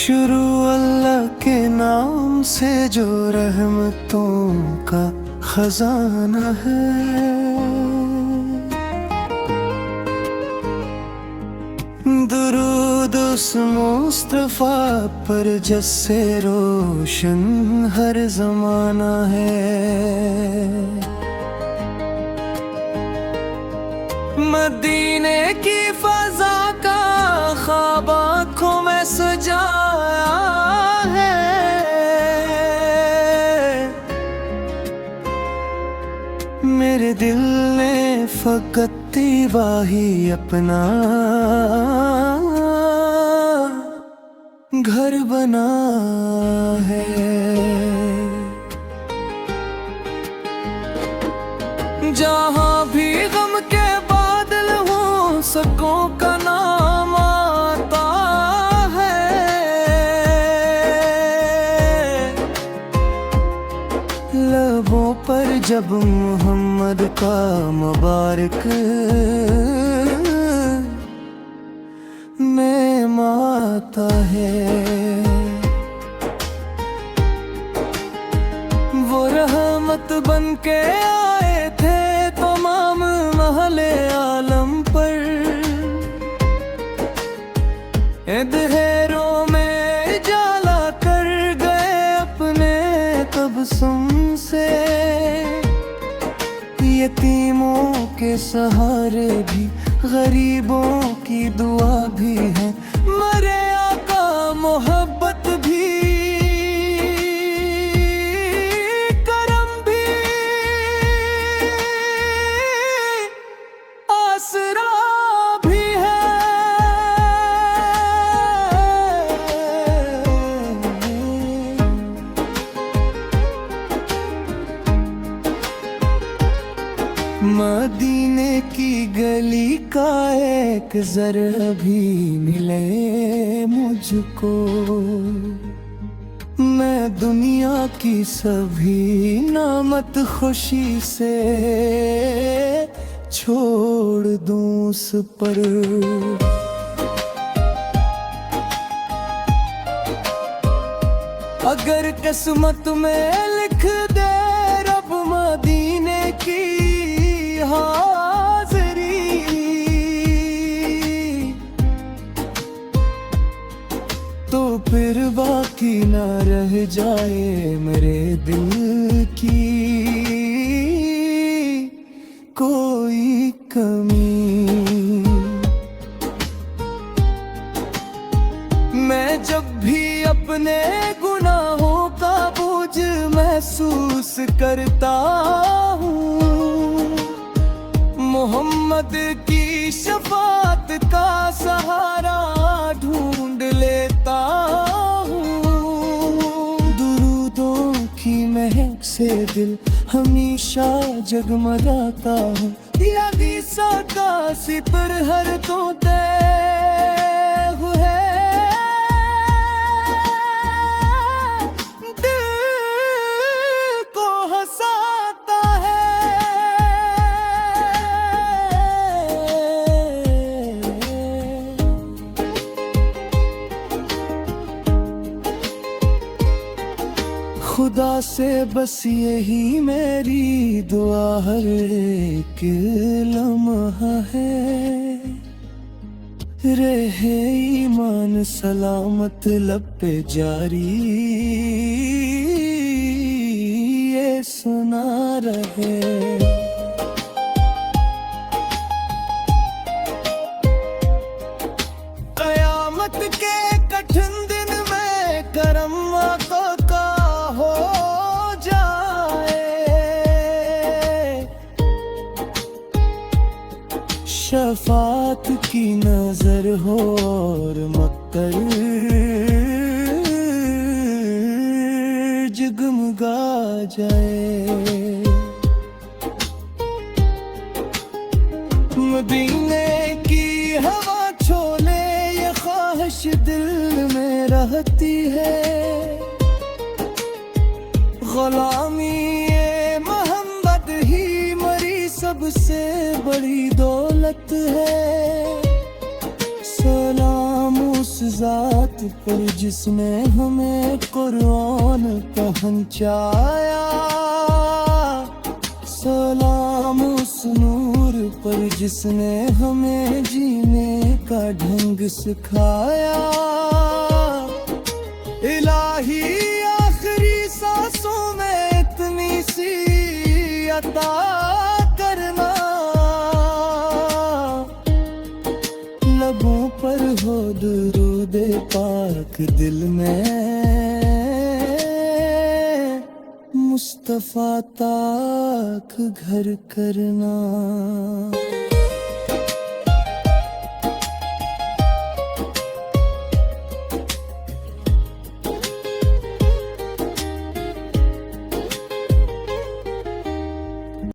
शुरू अल्लाह के नाम से जो रहमतों का खजाना है। दुरूद उस मुस्तफा पर जिससे रोशन हर जमाना है। मदीने की फजा का ख्वाब आँखों में सजाया है। मेरे दिल ने फकत वाही अपना घर बना है। जहाँ भी गम के बादल हों सबकों का नाम आता है। लबों पर जब मोहम्मद का मुबारक नेम आता है। वो रहमत बन के आए थे तमाम महले आलम पर। अंधेरों में जाला कर गए अपने तबस्सुम से। यतीमों के सहारे भी गरीबों की दुआ भी है। मरे आका मोहब्बत भी करम भी आसरा भी है। मदीने की गली का एक जरा भी मिले मुझको। मैं दुनिया की सभी नामत खुशी से छोड़ दूं उस पर। अगर किस्मत में लिख दे रब मदीने की हाज़री, तो फिर बाकी ना रह जाए मेरे दिल की कोई कमी। मैं जब भी अपने गुनाहों का बोझ महसूस करता हूँ, मोहम्मद की शफात का सहारा ढूंढ लेता हूँ। दुरूदों की महक से दिल हमेशा जगमगाता हूँ। यादी साका सितर हर तो तय हुए दिल को हंसाता है। खुदा से बस यही मेरी दुआ हर एक लम्हा है। रहे ईमान सलामत लब पे जारी ये सुना रहे। कयामत के कठिन दिन में करम आका का हो जाए। शफात की नजर हो और मक्कर जगमगा जाए। मदीने की हवा छोले ये ख्वाहिश दिल में रहती है। गुलामी ये मोहब्बत ही मरी सबसे बड़ी दौलत है। सलाम उस ज़ात पर जिसने हमें कुरान पहुँचाया, सलाम उस नूर पर जिसने हमें जीने का ढंग सिखाया। इलाही आखिरी सांसों में इतनी सी अता करना, लबों पर हो दुरूद पाक, दिल में मुस्तफा ताक घर करना।